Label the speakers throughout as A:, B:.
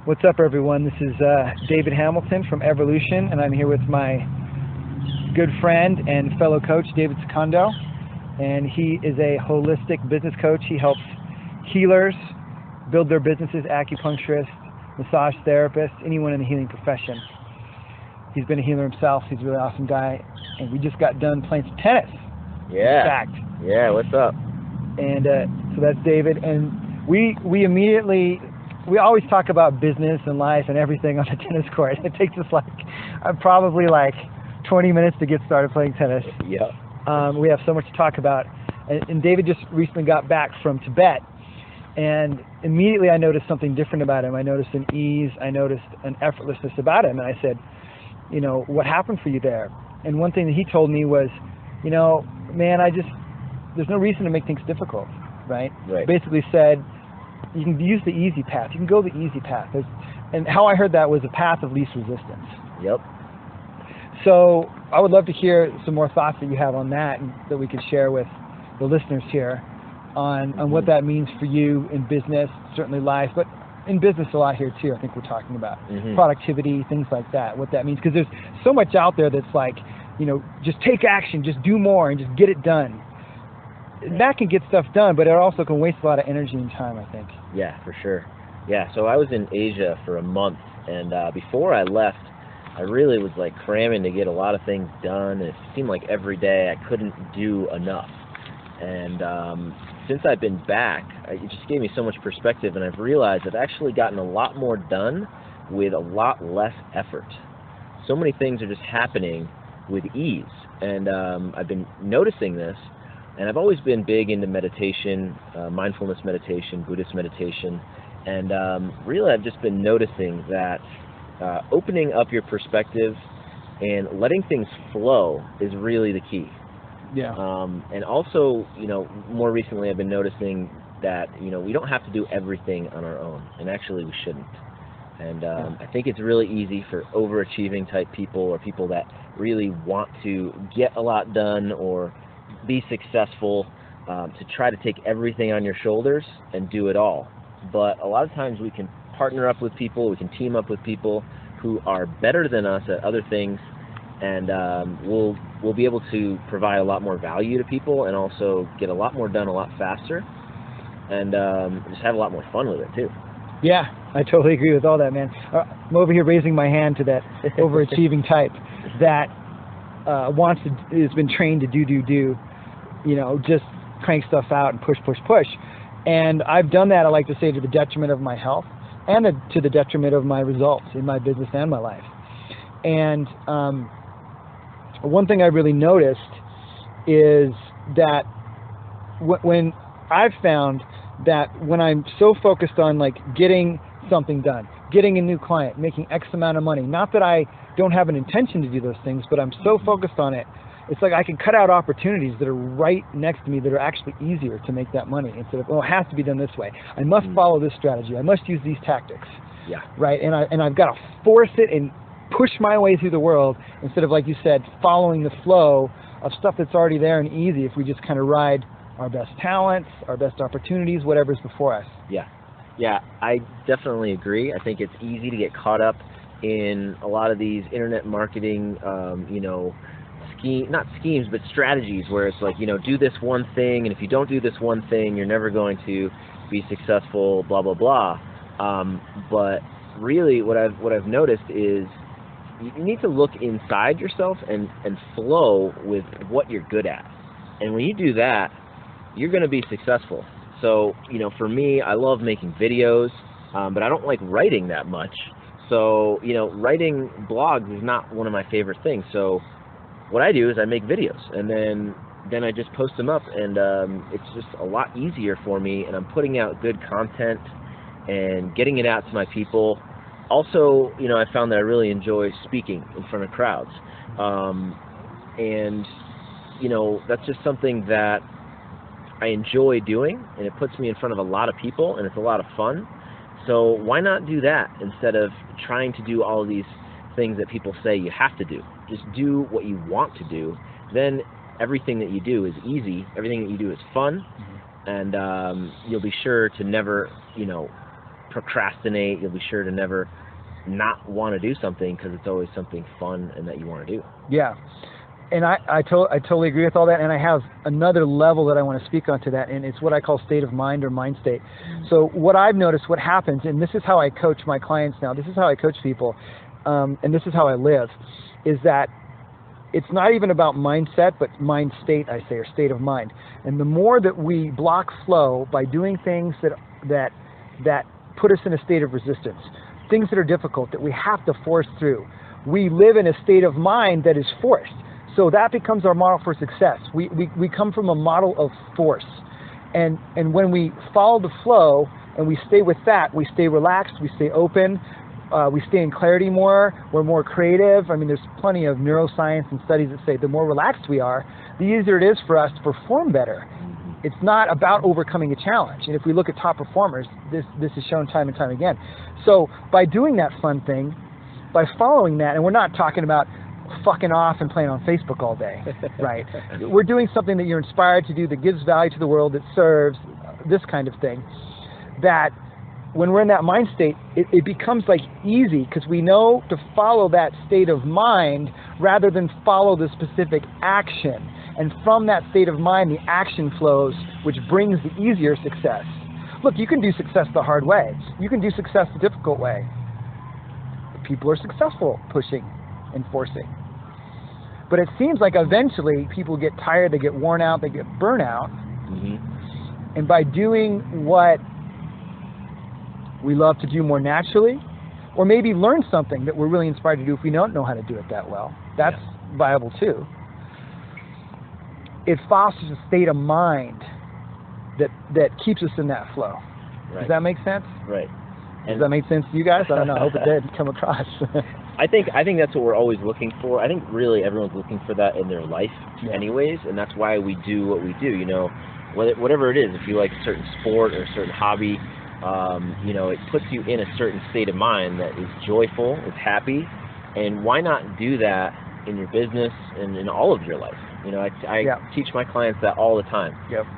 A: What's up, everyone? This is David Hamilton from Evolution, and I'm here with my good friend and fellow coach, David Secondo. And he is a holistic business coach. He helps healers build their businesses, acupuncturists, massage therapists, anyone in the healing profession. He's been a healer himself. He's a really awesome guy. And we just got done playing some tennis.
B: Yeah.
A: In fact.
B: Yeah, what's up?
A: And so that's David. And we always talk about business and life and everything on the tennis court. It takes us probably 20 minutes to get started playing tennis.
B: Yeah.
A: We have so much to talk about. And David just recently got back from Tibet, and immediately I noticed something different about him. I noticed an ease. I noticed an effortlessness about him. And I said, what happened for you there? And one thing that he told me was, man, there's no reason to make things difficult, right?
B: Right.
A: Basically said, you can use the easy path. You can go the easy path. And how I heard that was a path of least resistance.
B: Yep.
A: So I would love to hear some more thoughts that you have on that, and that we could share with the listeners here on what that means for you in business, certainly life, but in business a lot here too. I think we're talking about productivity, things like that, what that means. Because there's so much out there that's just take action, just do more, and just get it done. That can get stuff done, but it also can waste a lot of energy and time, I think.
B: Yeah, for sure. Yeah, so I was in Asia for a month, and before I left, I really was cramming to get a lot of things done. It seemed like every day I couldn't do enough. And since I've been back, it just gave me so much perspective, and I've realized I've actually gotten a lot more done with a lot less effort. So many things are just happening with ease, and I've been noticing this. And I've always been big into meditation, mindfulness meditation, Buddhist meditation, and really I've just been noticing that opening up your perspective and letting things flow is really the key.
A: Yeah.
B: And also, more recently I've been noticing that, we don't have to do everything on our own, and actually we shouldn't. And I think it's really easy for overachieving type people, or people that really want to get a lot done or be successful, to try to take everything on your shoulders and do it all. But a lot of times we can partner up with people, we can team up with people who are better than us at other things, and we'll be able to provide a lot more value to people, and also get a lot more done a lot faster, and just have a lot more fun with it too.
A: Yeah, I totally agree with all that, man. I'm over here raising my hand to that overachieving type that has been trained to do, just crank stuff out and push. And I've done that, I like to say, to the detriment of my health and to the detriment of my results in my business and my life. And one thing I really noticed is that when I've found that when I'm so focused on getting something done, getting a new client, making X amount of money, not that I don't have an intention to do those things, but I'm so focused on it, it's I can cut out opportunities that are right next to me that are actually easier to make that money, instead of, it has to be done this way. I must follow this strategy. I must use these tactics.
B: Yeah.
A: Right? And I've got to force it and push my way through the world, instead of, like you said, following the flow of stuff that's already there and easy, if we just kind of ride our best talents, our best opportunities, whatever's before us.
B: Yeah. Yeah, I definitely agree. I think it's easy to get caught up in a lot of these internet marketing, not schemes, but strategies, where it's do this one thing, and if you don't do this one thing, you're never going to be successful, blah, blah, blah. But really what I've noticed is you need to look inside yourself and flow with what you're good at. And when you do that, you're going to be successful. So, for me, I love making videos, but I don't like writing that much. So, writing blogs is not one of my favorite things. So what I do is I make videos, and then I just post them up, and it's just a lot easier for me, and I'm putting out good content and getting it out to my people. Also, I found that I really enjoy speaking in front of crowds. And that's just something that I enjoy doing, and it puts me in front of a lot of people, and it's a lot of fun. So why not do that instead of trying to do all of these things that people say you have to do? Just do what you want to do. Then everything that you do is easy. Everything that you do is fun, and you'll be sure to never, procrastinate. You'll be sure to never not want to do something because it's always something fun and that you want to do.
A: Yeah. And I totally agree with all that, and I have another level that I want to speak on to that, and it's what I call state of mind or mind state. So what I've noticed, what happens, and this is how I coach my clients now, this is how I coach people, and this is how I live, is that it's not even about mindset, but mind state, I say, or state of mind. And the more that we block flow by doing things that put us in a state of resistance, things that are difficult, that we have to force through, we live in a state of mind that is forced. So that becomes our model for success. We come from a model of force. And when we follow the flow and we stay with that, we stay relaxed, we stay open, we stay in clarity more, we're more creative. I mean, there's plenty of neuroscience and studies that say the more relaxed we are, the easier it is for us to perform better. It's not about overcoming a challenge. And if we look at top performers, this is shown time and time again. So by doing that fun thing, by following that, and we're not talking about fucking off and playing on Facebook all day, right? We're doing something that you're inspired to do, that gives value to the world, that serves, this kind of thing, that when we're in that mind state, it becomes like easy because we know to follow that state of mind rather than follow the specific action. And from that state of mind, the action flows, which brings the easier success. Look, you can do success the hard way. You can do success the difficult way. People are successful pushing and forcing. But it seems like eventually people get tired, they get worn out, they get burnout. And by doing what we love to do more naturally, or maybe learn something that we're really inspired to do if we don't know how to do it that well, that's viable too. It fosters a state of mind that keeps us in that flow. Right. Does that make sense?
B: Right.
A: Does that make sense to you guys? I don't know. I hope it did come across.
B: I think that's what we're always looking for. I think really everyone's looking for that in their life anyways, and that's why we do what we do. You know, whatever it is, if you like a certain sport or a certain hobby, you know, it puts you in a certain state of mind that is joyful, is happy, and why not do that in your business and in all of your life? You know, I teach my clients that all the time.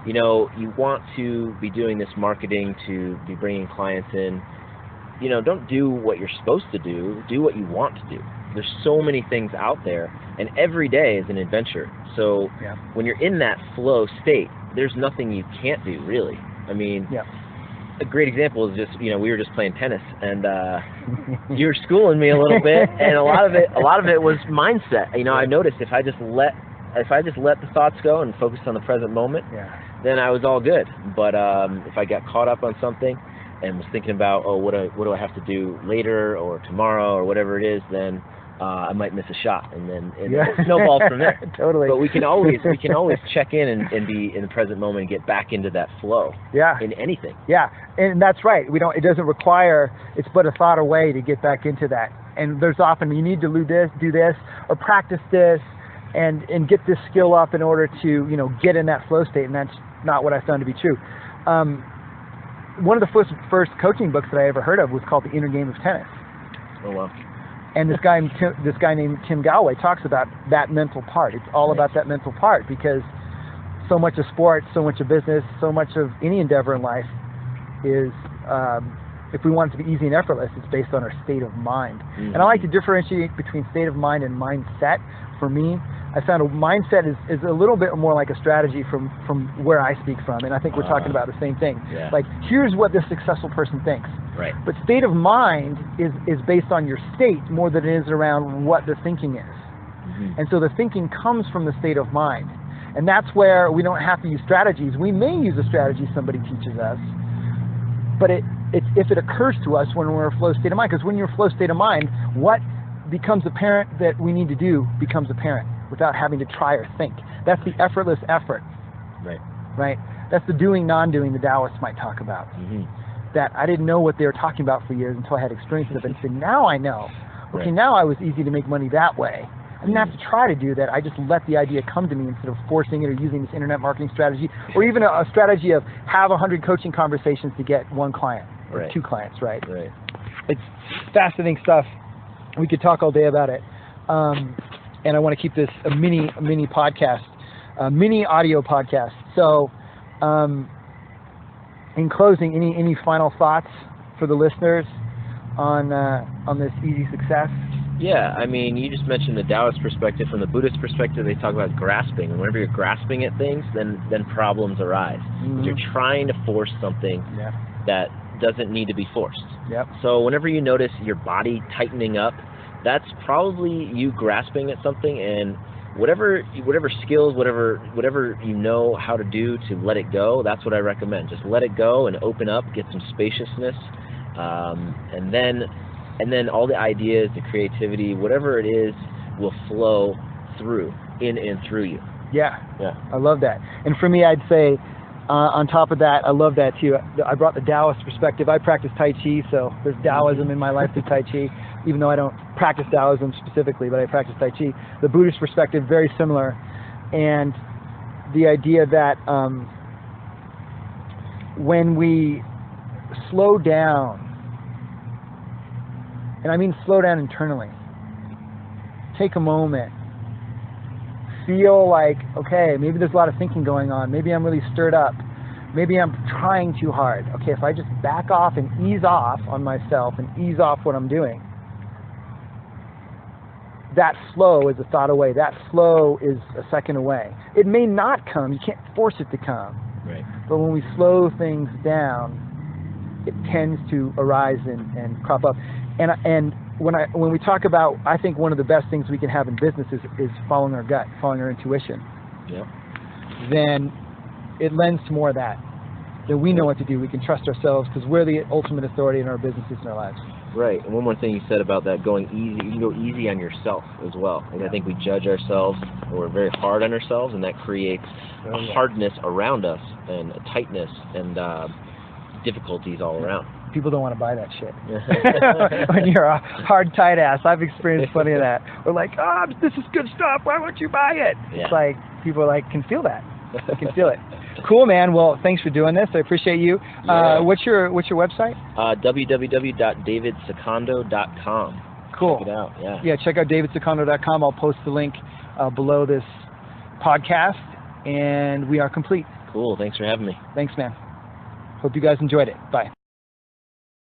B: You know, you want to be doing this marketing to be bringing clients in. You know, don't do what you're supposed to do. Do what you want to do. There's so many things out there, and every day is an adventure. So when you're in that flow state, there's nothing you can't do, really. I mean, a great example is just, you know, we were just playing tennis, and you were schooling me a little bit, and a lot of it was mindset. You know, I noticed if I just let the thoughts go and focus on the present moment, then I was all good. But if I got caught up on something and was thinking about, oh, what do I have to do later or tomorrow or whatever it is, then I might miss a shot, and then it snowballs from there.
A: Totally.
B: But we can always check in and be in the present moment and get back into that flow. In anything. And that's right. It doesn't require. It's but a thought away to get back into that. And there's often you need to do this, or practice this, and get this skill up in order to, you know, get in that flow state. And that's not what I found to be true. One of the first coaching books that I ever heard of was called The Inner Game of Tennis. Oh wow.
A: And this guy named Tim Galloway talks about that mental part. It's all about that mental part, because so much of sports, so much of business, so much of any endeavor in life is, if we want it to be easy and effortless, it's based on our state of mind. And I like to differentiate between state of mind and mindset. For me, I found a mindset is a little bit more like a strategy from where I speak from, and I think we're talking about the same thing. Like, here's what this successful person thinks. Right. But state of mind is based on your state more than it is around what the thinking is. And so the thinking comes from the state of mind. And that's where we don't have to use strategies. We may use a strategy somebody teaches us, but if it occurs to us when we're in a flow state of mind, because when you're in a flow state of mind, what becomes apparent that we need to do becomes apparent without having to try or think. That's the effortless effort. Right? That's the doing, non-doing the Taoists might talk about. That I didn't know what they were talking about for years until I had experience with it. And said, now I know. Okay, now I was easy to make money that way. I didn't have to try to do that. I just let the idea come to me instead of forcing it or using this internet marketing strategy, or even a strategy of have 100 coaching conversations to get one client or 2 clients. Right. It's fascinating stuff. We could talk all day about it. And I want to keep this a mini podcast, a mini audio podcast. So, in closing, any final thoughts for the listeners on this easy success?
B: Yeah, I mean, you just mentioned the Taoist perspective. From the Buddhist perspective, they talk about grasping. And whenever you're grasping at things, then problems arise.
A: Mm-hmm.
B: You're trying to force something that doesn't need to be forced.
A: Yep.
B: So whenever you notice your body tightening up, that's probably you grasping at something, and whatever skills, whatever you know how to do to let it go, that's what I recommend. Just let it go and open up, get some spaciousness, and then all the ideas, the creativity, whatever it is, will flow in and through you.
A: Yeah. I love that. And for me, I'd say, on top of that, I love that too. I brought the Taoist perspective. I practice Tai Chi, so there's Taoism in my life through Tai Chi, even though I don't practice Taoism specifically, but I practice Tai Chi. The Buddhist perspective, very similar. And the idea that when we slow down, and I mean slow down internally, take a moment, feel like, okay, maybe there's a lot of thinking going on, maybe I'm really stirred up, maybe I'm trying too hard. Okay, if I just back off and ease off on myself and ease off what I'm doing, that flow is a thought away. That flow is a second away. It may not come. You can't force it to come.
B: Right.
A: But when we slow things down, it tends to arise and crop up. And when we talk about, I think one of the best things we can have in business is following our gut, following our intuition.
B: Yeah.
A: Then it lends to more of that. Then we know what to do. We can trust ourselves because we're the ultimate authority in our businesses and our lives.
B: Right. And one more thing you said about that going easy, you can go easy on yourself as well. And I think we judge ourselves, or we're very hard on ourselves, and that creates a hardness around us and a tightness and difficulties all around.
A: People don't want to buy that shit. When you're a hard, tight ass. I've experienced plenty of that. We're like, oh, this is good stuff. Why won't you buy it?
B: Yeah.
A: It's like, people can feel that. They can feel it. Cool, man. Well, thanks for doing this. I appreciate you.
B: Yeah.
A: What's your website?
B: www.davidsecondo.com.
A: Cool.
B: Check it out. Yeah.
A: Yeah, check out davidsecondo.com. I'll post the link below this podcast, and we are complete.
B: Cool. Thanks for having me.
A: Thanks, man. Hope you guys enjoyed it. Bye.